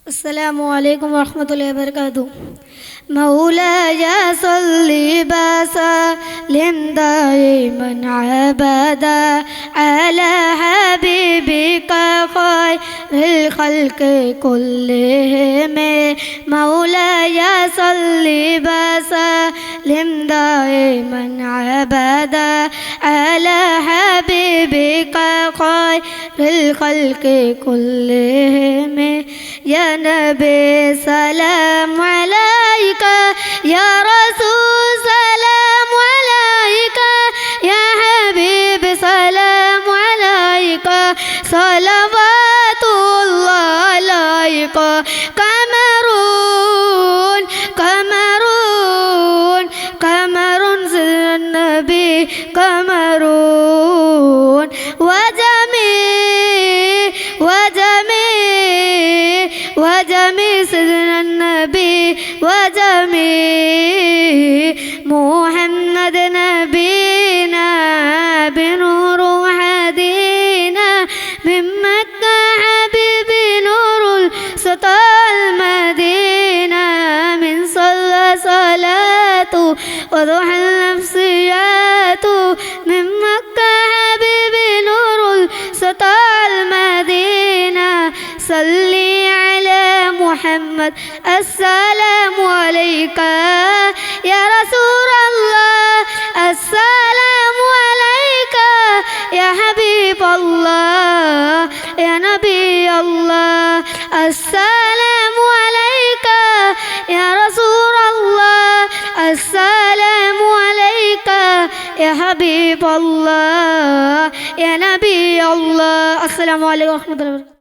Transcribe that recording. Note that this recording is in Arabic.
السلام عليكم ورحمة الله وبركاته. مولاي صل وسلم دائما أبدا على حبيبك خير الخلق كلهم. مولاي صل وسلم دائما أبدا على حبيبك خير الخلق كلهم. يا نبي سلام عليك، يا رسول سلام عليك، يا حبيب سلام عليك، صلوات الله عليك. كامرون كامرون كامرون سيدنا النبي كامرون وجميع سيدنا النبي وجميع محمد نبينا بنور هدينا من مكة حبيبي نور سطى المدينة. من صلى صلاته وضحى النفسيات من مكة حبيبي نور سطى المدينة. صلي على محمد السلام عليك يا رسول الله، السلام عليك يا حبيب الله يا نبي الله. السلام عليك يا رسول الله، السلام عليك يا حبيب الله يا نبي الله. السلام عليكم ورحمة الله وبركاته.